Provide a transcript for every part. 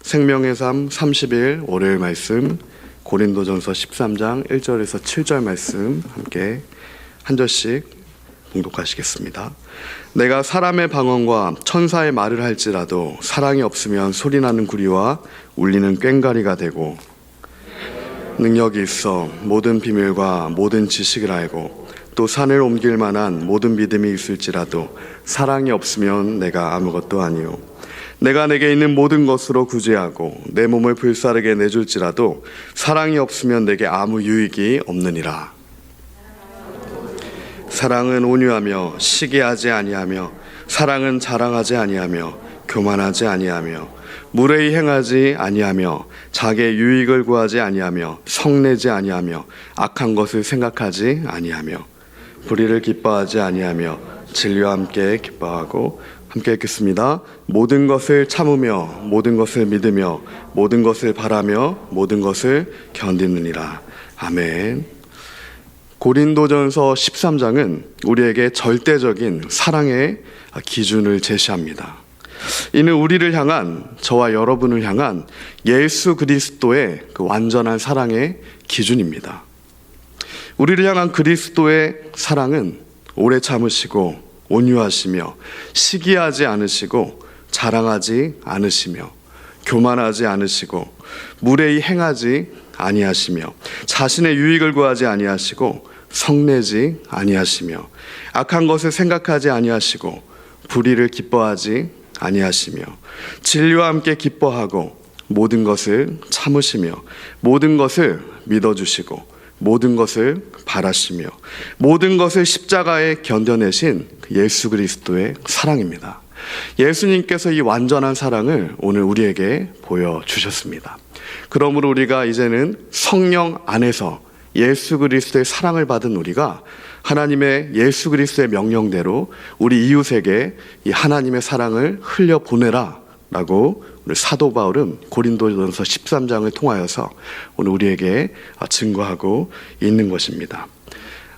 생명의 삶 30일 월요일 말씀 고린도전서 13장 1절에서 7절 말씀 함께 한 절씩 봉독하시겠습니다. 내가 사람의 방언과 천사의 말을 할지라도 사랑이 없으면 소리나는 구리와 울리는 꽹과리가 되고 능력이 있어 모든 비밀과 모든 지식을 알고 또 산을 옮길 만한 모든 믿음이 있을지라도 사랑이 없으면 내가 아무것도 아니요 내가 내게 있는 모든 것으로 구제하고 내 몸을 불사르게 내줄지라도 사랑이 없으면 내게 아무 유익이 없느니라. 사랑은 온유하며 시기하지 아니하며 사랑은 자랑하지 아니하며 교만하지 아니하며 무례히 행하지 아니하며 자기의 유익을 구하지 아니하며 성내지 아니하며 악한 것을 생각하지 아니하며 불의를 기뻐하지 아니하며 진리와 함께 기뻐하고 함께 읽겠습니다. 모든 것을 참으며 모든 것을 믿으며 모든 것을 바라며 모든 것을 견디느니라. 아멘. 고린도전서 13장은 우리에게 절대적인 사랑의 기준을 제시합니다. 이는 우리를 향한, 저와 여러분을 향한 예수 그리스도의 그 완전한 사랑의 기준입니다. 우리를 향한 그리스도의 사랑은 오래 참으시고 온유하시며 시기하지 않으시고 자랑하지 않으시며 교만하지 않으시고 무례히 행하지 아니하시며 자신의 유익을 구하지 아니하시고 성내지 아니하시며 악한 것을 생각하지 아니하시고 불의를 기뻐하지 아니하시며 진리와 함께 기뻐하고 모든 것을 참으시며 모든 것을 믿어주시고 모든 것을 바라시며 모든 것을 십자가에 견뎌내신 예수 그리스도의 사랑입니다. 예수님께서 이 완전한 사랑을 오늘 우리에게 보여주셨습니다. 그러므로 우리가 이제는 성령 안에서 예수 그리스도의 사랑을 받은 우리가 하나님의 예수 그리스도의 명령대로 우리 이웃에게 이 하나님의 사랑을 흘려보내라 라고 우리 사도 바울은 고린도전서 13장을 통하여서 오늘 우리에게 증거하고 있는 것입니다.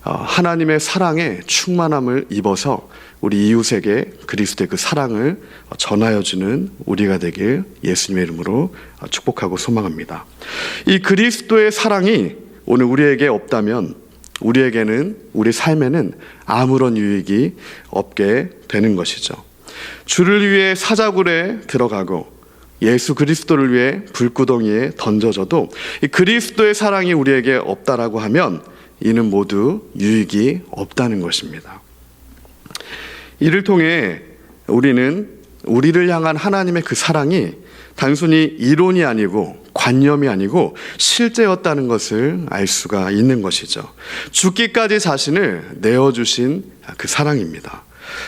하나님의 사랑에 충만함을 입어서 우리 이웃에게 그리스도의 그 사랑을 전하여주는 우리가 되길 예수님의 이름으로 축복하고 소망합니다. 이 그리스도의 사랑이 오늘 우리에게 없다면 우리에게는, 우리 삶에는 아무런 유익이 없게 되는 것이죠. 주를 위해 사자굴에 들어가고 예수 그리스도를 위해 불구덩이에 던져져도 이 그리스도의 사랑이 우리에게 없다라고 하면 이는 모두 유익이 없다는 것입니다. 이를 통해 우리는 우리를 향한 하나님의 그 사랑이 단순히 이론이 아니고 관념이 아니고 실제였다는 것을 알 수가 있는 것이죠. 죽기까지 자신을 내어주신 그 사랑입니다.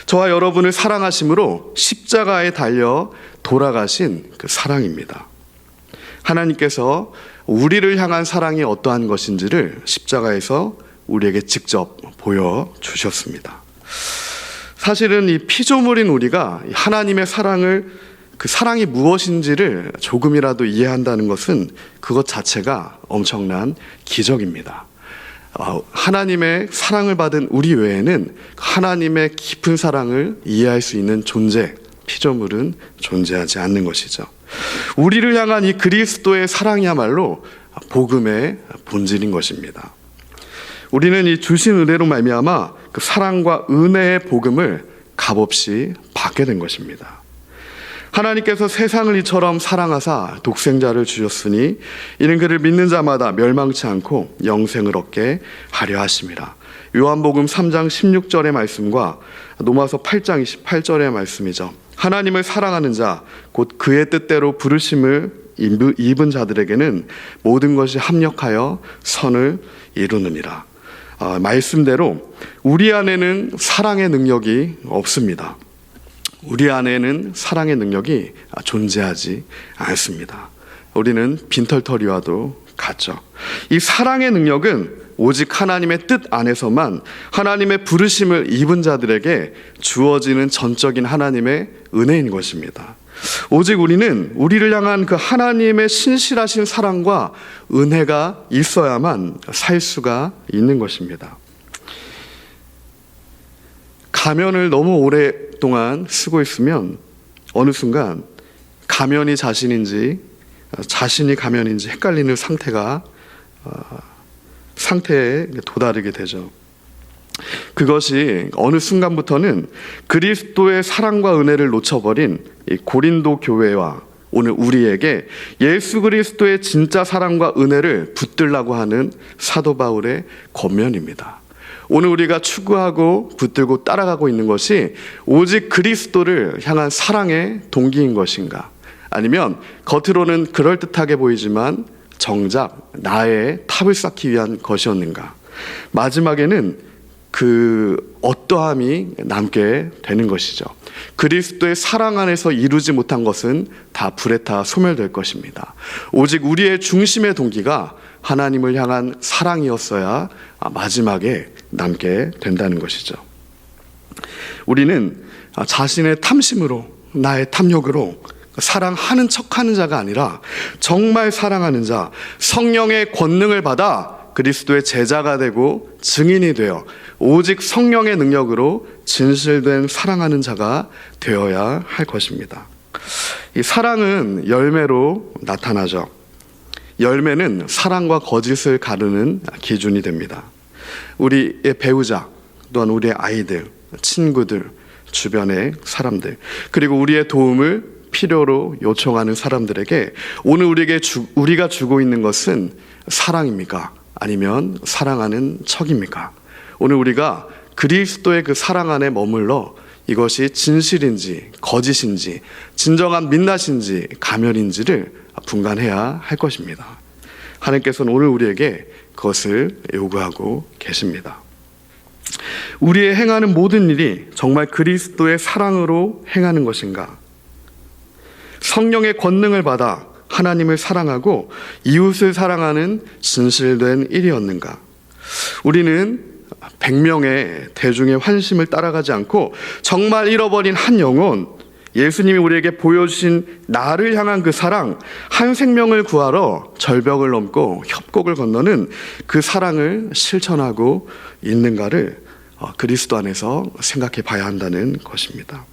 저와 여러분을 사랑하심으로 십자가에 달려 돌아가신 그 사랑입니다. 하나님께서 우리를 향한 사랑이 어떠한 것인지를 십자가에서 우리에게 직접 보여주셨습니다. 사실은 이 피조물인 우리가 하나님의 사랑을, 그 사랑이 무엇인지를 조금이라도 이해한다는 것은 그것 자체가 엄청난 기적입니다. 하나님의 사랑을 받은 우리 외에는 하나님의 깊은 사랑을 이해할 수 있는 존재, 피조물은 존재하지 않는 것이죠. 우리를 향한 이 그리스도의 사랑이야말로 복음의 본질인 것입니다. 우리는 이 주신 은혜로 말미암아 그 사랑과 은혜의 복음을 값없이 받게 된 것입니다. 하나님께서 세상을 이처럼 사랑하사 독생자를 주셨으니 이는 그를 믿는 자마다 멸망치 않고 영생을 얻게 하려 하심이라. 요한복음 3장 16절의 말씀과 로마서 8장 28절의 말씀이죠. 하나님을 사랑하는 자, 곧 그의 뜻대로 부르심을 입은 자들에게는 모든 것이 합력하여 선을 이루느니라. 말씀대로 우리 안에는 사랑의 능력이 없습니다. 우리 안에는 사랑의 능력이 존재하지 않습니다. 우리는 빈털터리와도 같죠. 이 사랑의 능력은 오직 하나님의 뜻 안에서만 하나님의 부르심을 입은 자들에게 주어지는 전적인 하나님의 은혜인 것입니다. 오직 우리는 우리를 향한 그 하나님의 신실하신 사랑과 은혜가 있어야만 살 수가 있는 것입니다. 가면을 너무 오랫동안 쓰고 있으면 어느 순간 가면이 자신인지 자신이 가면인지 헷갈리는 상태에 도달하게 되죠. 그것이 어느 순간부터는 그리스도의 사랑과 은혜를 놓쳐버린 이 고린도 교회와 오늘 우리에게 예수 그리스도의 진짜 사랑과 은혜를 붙들라고 하는 사도 바울의 권면입니다. 오늘 우리가 추구하고 붙들고 따라가고 있는 것이 오직 그리스도를 향한 사랑의 동기인 것인가? 아니면 겉으로는 그럴듯하게 보이지만 정작 나의 탑을 쌓기 위한 것이었는가? 마지막에는 그 어떠함이 남게 되는 것이죠. 그리스도의 사랑 안에서 이루지 못한 것은 다 불에 타 소멸될 것입니다. 오직 우리의 중심의 동기가 하나님을 향한 사랑이었어야 마지막에 남게 된다는 것이죠. 우리는 자신의 탐심으로, 나의 탐욕으로 사랑하는 척하는 자가 아니라 정말 사랑하는 자, 성령의 권능을 받아 그리스도의 제자가 되고 증인이 되어 오직 성령의 능력으로 진실된 사랑하는 자가 되어야 할 것입니다. 이 사랑은 열매로 나타나죠. 열매는 사랑과 거짓을 가르는 기준이 됩니다. 우리의 배우자, 또한 우리의 아이들, 친구들, 주변의 사람들, 그리고 우리의 도움을 필요로 요청하는 사람들에게 오늘 우리가 주고 있는 것은 사랑입니까? 아니면 사랑하는 척입니까? 오늘 우리가 그리스도의 그 사랑 안에 머물러 이것이 진실인지 거짓인지 진정한 민낯인지 가면인지를 분간해야 할 것입니다. 하나님께서는 오늘 우리에게 그것을 요구하고 계십니다. 우리의 행하는 모든 일이 정말 그리스도의 사랑으로 행하는 것인가? 성령의 권능을 받아 하나님을 사랑하고 이웃을 사랑하는 진실된 일이었는가? 우리는 100명의 대중의 환심을 따라가지 않고 정말 잃어버린 한 영혼, 예수님이 우리에게 보여주신 나를 향한 그 사랑, 한 생명을 구하러 절벽을 넘고 협곡을 건너는 그 사랑을 실천하고 있는가를 그리스도 안에서 생각해 봐야 한다는 것입니다.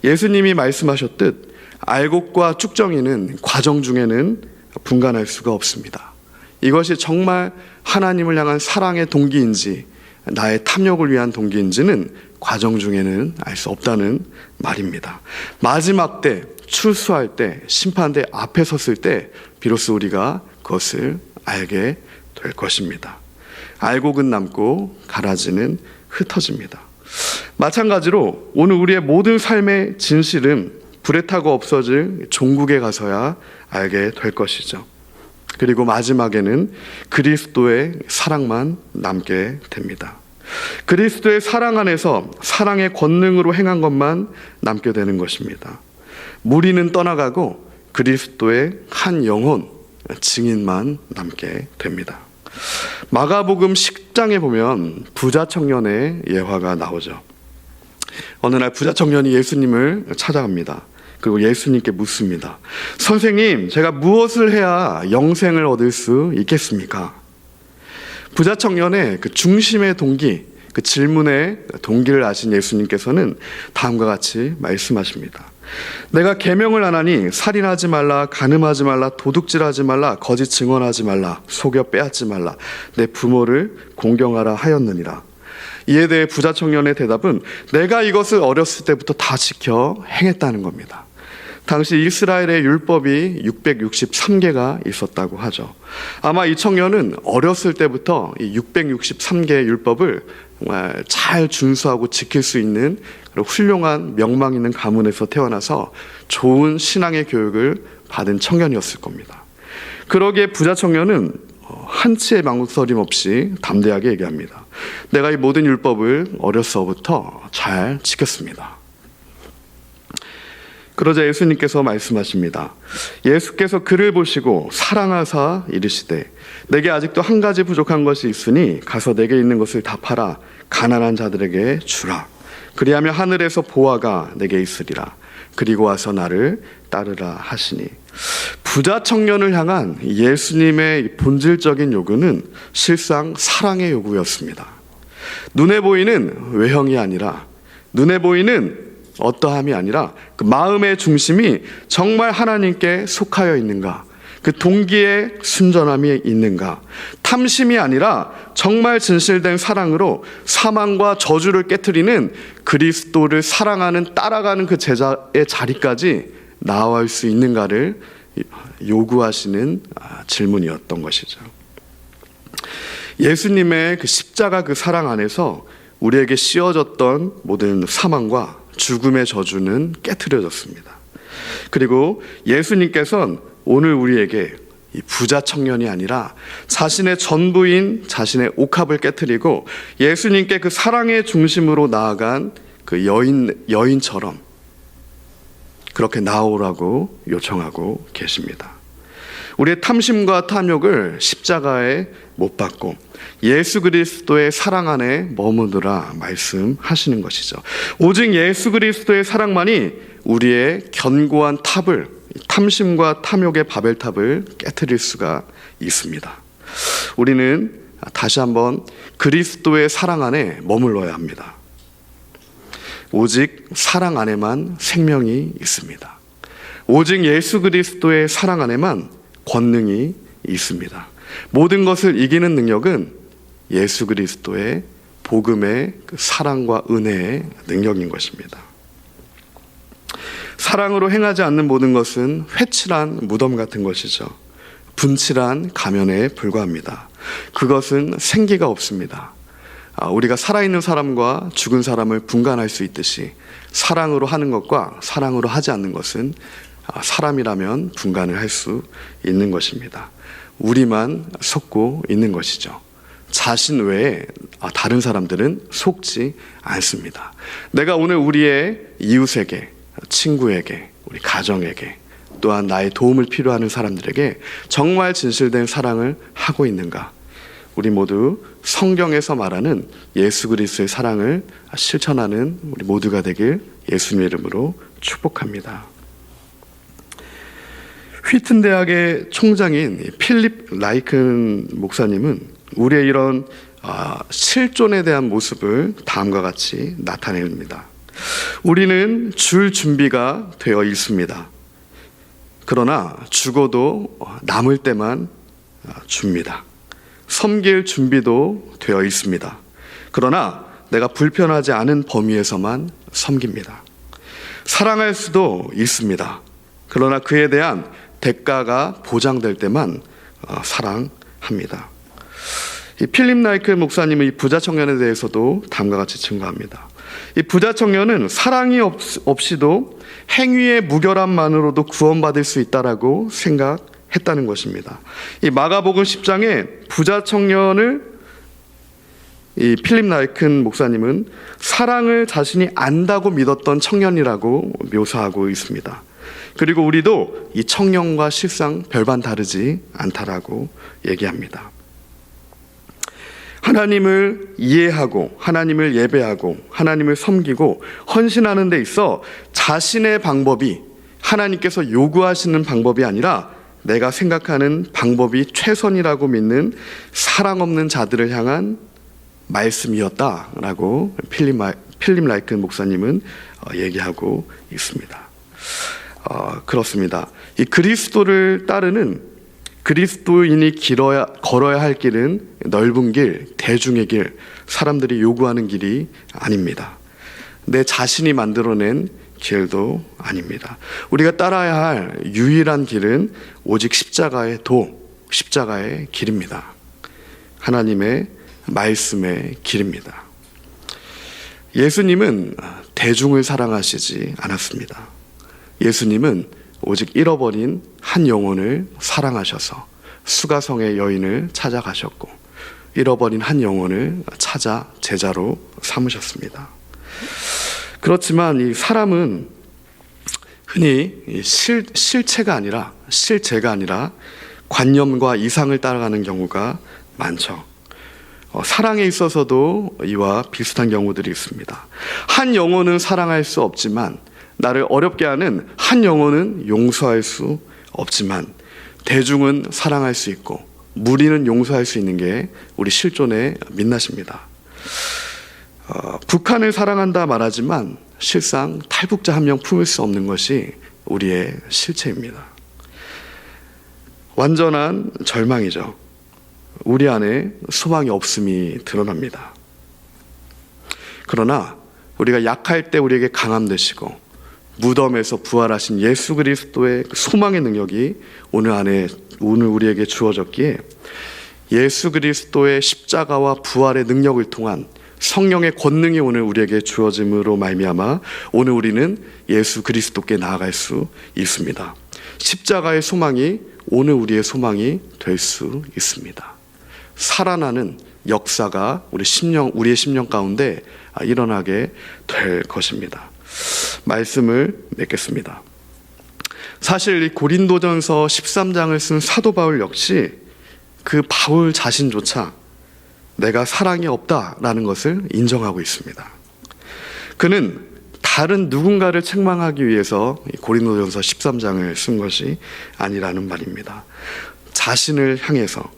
예수님이 말씀하셨듯 알곡과 쭉정이는 과정 중에는 분간할 수가 없습니다. 이것이 정말 하나님을 향한 사랑의 동기인지 나의 탐욕을 위한 동기인지는 과정 중에는 알 수 없다는 말입니다. 마지막 때, 출소할 때, 심판대 앞에 섰을 때 비로소 우리가 그것을 알게 될 것입니다. 알곡은 남고 가라지는 흩어집니다. 마찬가지로 오늘 우리의 모든 삶의 진실은 불에 타고 없어질 종국에 가서야 알게 될 것이죠. 그리고 마지막에는 그리스도의 사랑만 남게 됩니다. 그리스도의 사랑 안에서 사랑의 권능으로 행한 것만 남게 되는 것입니다. 무리는 떠나가고 그리스도의 한 영혼, 증인만 남게 됩니다. 마가복음 10장에 보면 부자 청년의 예화가 나오죠. 어느 날 부자 청년이 예수님을 찾아갑니다. 그리고 예수님께 묻습니다. 선생님, 제가 무엇을 해야 영생을 얻을 수 있겠습니까? 부자 청년의 그 중심의 동기, 그 질문의 동기를 아신 예수님께서는 다음과 같이 말씀하십니다. 내가 계명을 안 하니 살인하지 말라, 간음하지 말라, 도둑질하지 말라, 거짓 증언하지 말라, 속여 빼앗지 말라, 내 부모를 공경하라 하였느니라. 이에 대해 부자 청년의 대답은 내가 이것을 어렸을 때부터 다 지켜 행했다는 겁니다. 당시 이스라엘의 율법이 663개가 있었다고 하죠. 아마 이 청년은 어렸을 때부터 이 663개의 율법을 정말 잘 준수하고 지킬 수 있는 훌륭한 명망 있는 가문에서 태어나서 좋은 신앙의 교육을 받은 청년이었을 겁니다. 그러기에 부자 청년은 한치의 망설임 없이 담대하게 얘기합니다. 내가 이 모든 율법을 어려서부터 잘 지켰습니다. 그러자 예수님께서 말씀하십니다. 예수께서 그를 보시고 사랑하사 이르시되 내게 아직도 한 가지 부족한 것이 있으니 가서 내게 있는 것을 다 팔아 가난한 자들에게 주라. 그리하면 하늘에서 보화가 내게 있으리라. 그리고 와서 나를 따르라 하시니. 부자 청년을 향한 예수님의 본질적인 요구는 실상 사랑의 요구였습니다. 눈에 보이는 외형이 아니라, 눈에 보이는 어떠함이 아니라 그 마음의 중심이 정말 하나님께 속하여 있는가, 그 동기의 순전함이 있는가? 탐심이 아니라 정말 진실된 사랑으로 사망과 저주를 깨트리는 그리스도를 사랑하는 따라가는 그 제자의 자리까지 나아갈 수 있는가를 요구하시는 질문이었던 것이죠. 예수님의 그 십자가 그 사랑 안에서 우리에게 씌워졌던 모든 사망과 죽음의 저주는 깨트려졌습니다. 그리고 예수님께서는 오늘 우리에게 이 부자 청년이 아니라 자신의 전부인 자신의 옥합을 깨트리고 예수님께 그 사랑의 중심으로 나아간 그 여인처럼 그렇게 나오라고 요청하고 계십니다. 우리의 탐심과 탐욕을 십자가에 못 박고 예수 그리스도의 사랑 안에 머무르라 말씀하시는 것이죠. 오직 예수 그리스도의 사랑만이 우리의 견고한 탑을, 탐심과 탐욕의 바벨탑을 깨트릴 수가 있습니다. 우리는 다시 한번 그리스도의 사랑 안에 머물러야 합니다. 오직 사랑 안에만 생명이 있습니다. 오직 예수 그리스도의 사랑 안에만 권능이 있습니다. 모든 것을 이기는 능력은 예수 그리스도의 복음의 그 사랑과 은혜의 능력인 것입니다. 사랑으로 행하지 않는 모든 것은 회칠한 무덤 같은 것이죠. 분칠한 가면에 불과합니다. 그것은 생기가 없습니다. 우리가 살아있는 사람과 죽은 사람을 분간할 수 있듯이 사랑으로 하는 것과 사랑으로 하지 않는 것은 사람이라면 분간을 할 수 있는 것입니다. 우리만 속고 있는 것이죠. 자신 외에 다른 사람들은 속지 않습니다. 내가 오늘 우리의 이웃에게, 친구에게, 우리 가정에게, 또한 나의 도움을 필요하는 사람들에게 정말 진실된 사랑을 하고 있는가? 우리 모두 성경에서 말하는 예수 그리스도의 사랑을 실천하는 우리 모두가 되길 예수님의 이름으로 축복합니다. 휘튼 대학의 총장인 필립 라이큰 목사님은 우리의 이런 실존에 대한 모습을 다음과 같이 나타냅니다. 우리는 줄 준비가 되어 있습니다. 그러나 죽어도 남을 때만 줍니다. 섬길 준비도 되어 있습니다. 그러나 내가 불편하지 않은 범위에서만 섬깁니다. 사랑할 수도 있습니다. 그러나 그에 대한 대가가 보장될 때만 사랑합니다. 이 필립 라이크 목사님은 이 부자 청년에 대해서도 다음과 같이 증거합니다. 이 부자 청년은 사랑이 없이도 행위의 무결함만으로도 구원받을 수 있다라고 생각했다는 것입니다. 이 마가복음 10장에 부자 청년을 이 필립 라이큰 목사님은 사랑을 자신이 안다고 믿었던 청년이라고 묘사하고 있습니다. 그리고 우리도 이 청년과 실상 별반 다르지 않다라고 얘기합니다. 하나님을 이해하고 하나님을 예배하고 하나님을 섬기고 헌신하는 데 있어 자신의 방법이 하나님께서 요구하시는 방법이 아니라 내가 생각하는 방법이 최선이라고 믿는 사랑 없는 자들을 향한 말씀이었다라고 필립 라이큰 목사님은 얘기하고 있습니다. 그렇습니다. 이 그리스도를 따르는 그리스도인이 걸어야 할 길은 넓은 길, 대중의 길, 사람들이 요구하는 길이 아닙니다. 내 자신이 만들어낸 길도 아닙니다. 우리가 따라야 할 유일한 길은 오직 십자가의 십자가의 길입니다. 하나님의 말씀의 길입니다. 예수님은 대중을 사랑하시지 않았습니다. 예수님은 오직 잃어버린 한 영혼을 사랑하셔서 수가성의 여인을 찾아가셨고 잃어버린 한 영혼을 찾아 제자로 삼으셨습니다. 그렇지만 이 사람은 흔히 실체가 아니라 관념과 이상을 따라가는 경우가 많죠. 사랑에 있어서도 이와 비슷한 경우들이 있습니다. 한 영혼은 사랑할 수 없지만 나를 어렵게 하는 한 영혼은 용서할 수 없지만 대중은 사랑할 수 있고 무리는 용서할 수 있는 게 우리 실존의 민낯입니다. 북한을 사랑한다 말하지만 실상 탈북자 한 명 품을 수 없는 것이 우리의 실체입니다. 완전한 절망이죠. 우리 안에 소망이 없음이 드러납니다. 그러나 우리가 약할 때 우리에게 강함 되시고 무덤에서 부활하신 예수 그리스도의 소망의 능력이 오늘 우리에게 주어졌기에 예수 그리스도의 십자가와 부활의 능력을 통한 성령의 권능이 오늘 우리에게 주어짐으로 말미암아 오늘 우리는 예수 그리스도께 나아갈 수 있습니다. 십자가의 소망이 오늘 우리의 소망이 될 수 있습니다. 살아나는 역사가 우리의 심령 가운데 일어나게 될 것입니다. 말씀을 맺겠습니다. 사실 이 고린도전서 13장을 쓴 사도 바울 역시 그 바울 자신조차 내가 사랑이 없다라는 것을 인정하고 있습니다. 그는 다른 누군가를 책망하기 위해서 고린도전서 13장을 쓴 것이 아니라는 말입니다. 자신을 향해서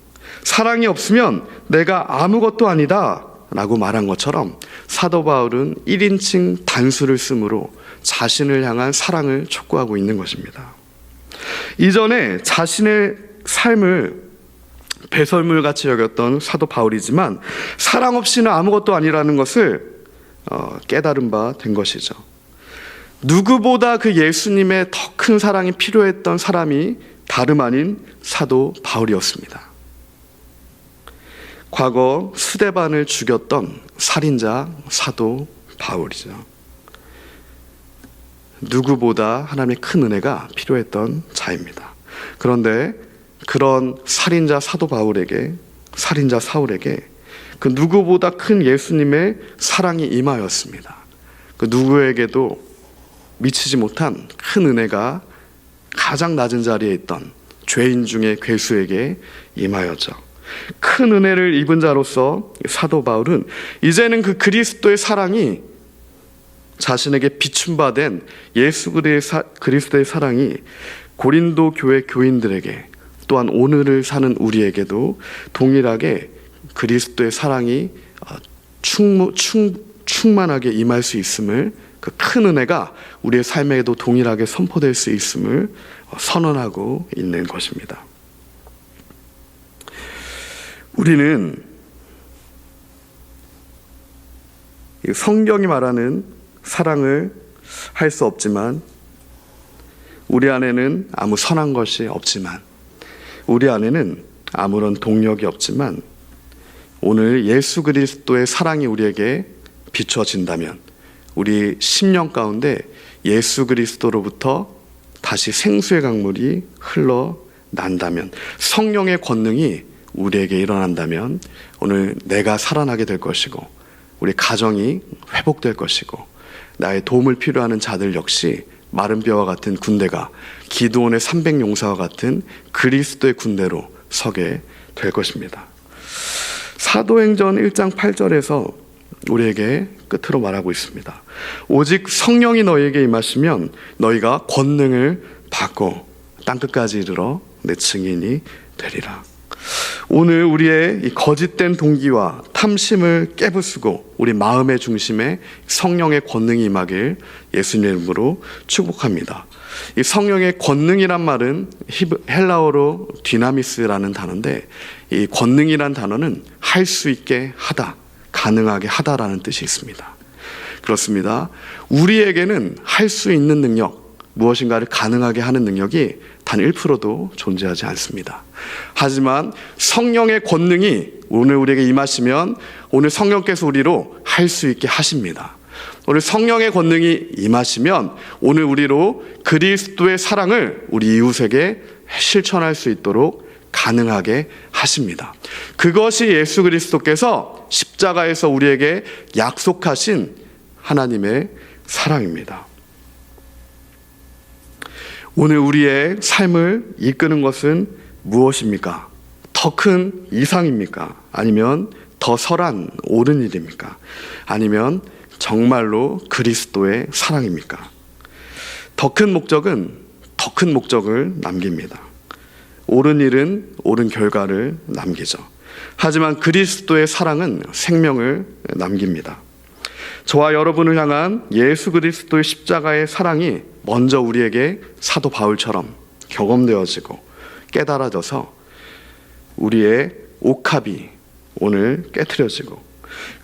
사랑이 없으면 내가 아무것도 아니다 라고 말한 것처럼 사도 바울은 1인칭 단수를 쓰므로 자신을 향한 사랑을 촉구하고 있는 것입니다. 이전에 자신의 삶을 배설물같이 여겼던 사도 바울이지만 사랑 없이는 아무것도 아니라는 것을 깨달은 바 된 것이죠. 누구보다 그 예수님의 더 큰 사랑이 필요했던 사람이 다름 아닌 사도 바울이었습니다. 과거 스데반을 죽였던 살인자 사도 바울이죠. 누구보다 하나님의 큰 은혜가 필요했던 자입니다. 그런데 그런 살인자 사울에게 그 누구보다 큰 예수님의 사랑이 임하였습니다. 그 누구에게도 미치지 못한 큰 은혜가 가장 낮은 자리에 있던 죄인 중의 괴수에게 임하였죠. 큰 은혜를 입은 자로서 사도 바울은 이제는 그 그리스도의 사랑이 자신에게 비춘바된 예수 그리스도의 사랑이 고린도 교회 교인들에게 또한 오늘을 사는 우리에게도 동일하게 그리스도의 사랑이 충만하게 임할 수 있음을, 그 큰 은혜가 우리의 삶에도 동일하게 선포될 수 있음을 선언하고 있는 것입니다. 우리는 성경이 말하는 사랑을 할 수 없지만, 우리 안에는 아무 선한 것이 없지만, 우리 안에는 아무런 동력이 없지만, 오늘 예수 그리스도의 사랑이 우리에게 비춰진다면, 우리 심령 가운데 예수 그리스도로부터 다시 생수의 강물이 흘러난다면, 성령의 권능이 우리에게 일어난다면 오늘 내가 살아나게 될 것이고, 우리 가정이 회복될 것이고, 나의 도움을 필요하는 자들 역시 마른 뼈와 같은 군대가 기드온의 300용사와 같은 그리스도의 군대로 서게 될 것입니다. 사도행전 1장 8절에서 우리에게 끝으로 말하고 있습니다. 오직 성령이 너희에게 임하시면 너희가 권능을 받고 땅끝까지 이르러 내 증인이 되리라. 오늘 우리의 이 거짓된 동기와 탐심을 깨부수고 우리 마음의 중심에 성령의 권능이 임하길 예수님의 이름으로 축복합니다. 이 성령의 권능이란 말은 헬라어로 디나미스라는 단어인데, 이 권능이란 단어는 할 수 있게 하다, 가능하게 하다라는 뜻이 있습니다. 그렇습니다. 우리에게는 할 수 있는 능력, 무엇인가를 가능하게 하는 능력이 단 1%도 존재하지 않습니다. 하지만 성령의 권능이 오늘 우리에게 임하시면 오늘 성령께서 우리로 할 수 있게 하십니다. 오늘 성령의 권능이 임하시면 오늘 우리로 그리스도의 사랑을 우리 이웃에게 실천할 수 있도록 가능하게 하십니다. 그것이 예수 그리스도께서 십자가에서 우리에게 약속하신 하나님의 사랑입니다. 오늘 우리의 삶을 이끄는 것은 무엇입니까? 더 큰 이상입니까? 아니면 더 설한 옳은 일입니까? 아니면 정말로 그리스도의 사랑입니까? 더 큰 목적은 더 큰 목적을 남깁니다. 옳은 일은 옳은 결과를 남기죠. 하지만 그리스도의 사랑은 생명을 남깁니다. 저와 여러분을 향한 예수 그리스도의 십자가의 사랑이 먼저 우리에게 사도 바울처럼 경험되어지고 깨달아져서 우리의 옥합이 오늘 깨트려지고,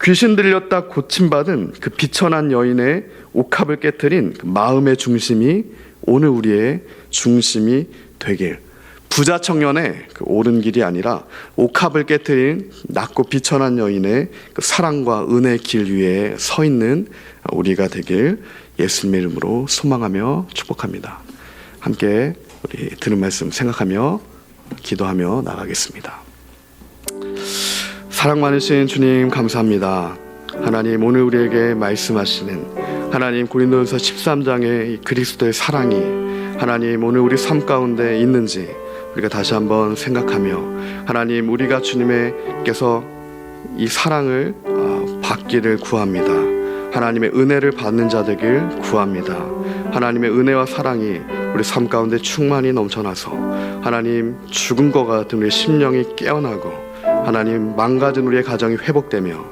귀신 들렸다 고침받은 그 비천한 여인의 옥합을 깨트린 그 마음의 중심이 오늘 우리의 중심이 되길, 부자 청년의 그 옳은 길이 아니라 옥합을 깨트린 낮고 비천한 여인의 그 사랑과 은혜의 길 위에 서 있는 우리가 되길 예수님의 이름으로 소망하며 축복합니다. 함께 우리 들은 말씀 생각하며 기도하며 나가겠습니다. 사랑 많으신 주님 감사합니다. 하나님, 오늘 우리에게 말씀하시는 하나님 고린도전서 13장의 그리스도의 사랑이 하나님 오늘 우리 삶 가운데 있는지 우리가 다시 한번 생각하며, 하나님 우리가 주님께서 이 사랑을 받기를 구합니다. 하나님의 은혜를 받는 자 되길 구합니다. 하나님의 은혜와 사랑이 우리 삶 가운데 충만히 넘쳐나서 하나님 죽은 것 같은 우리의 심령이 깨어나고, 하나님 망가진 우리의 가정이 회복되며,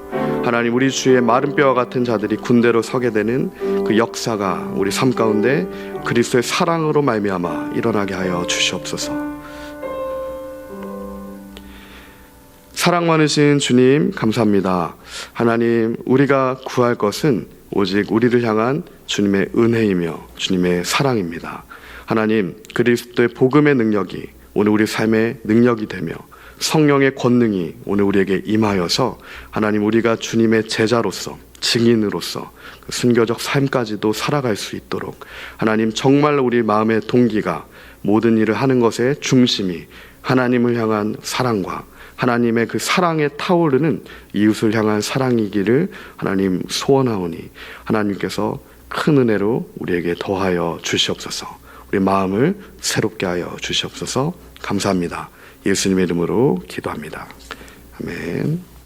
하나님 우리 주위에 마른 뼈와 같은 자들이 군대로 서게 되는 그 역사가 우리 삶 가운데 그리스도의 사랑으로 말미암아 일어나게 하여 주시옵소서. 사랑 많으신 주님 감사합니다. 하나님, 우리가 구할 것은 오직 우리를 향한 주님의 은혜이며 주님의 사랑입니다. 하나님, 그리스도의 복음의 능력이 오늘 우리 삶의 능력이 되며 성령의 권능이 오늘 우리에게 임하여서 하나님 우리가 주님의 제자로서, 증인으로서 그 순교적 삶까지도 살아갈 수 있도록, 하나님 정말로 우리 마음의 동기가 모든 일을 하는 것의 중심이 하나님을 향한 사랑과 하나님의 그 사랑에 타오르는 이웃을 향한 사랑이기를 하나님 소원하오니, 하나님께서 큰 은혜로 우리에게 더하여 주시옵소서. 우리 마음을 새롭게 하여 주시옵소서. 감사합니다. 예수님의 이름으로 기도합니다. 아멘.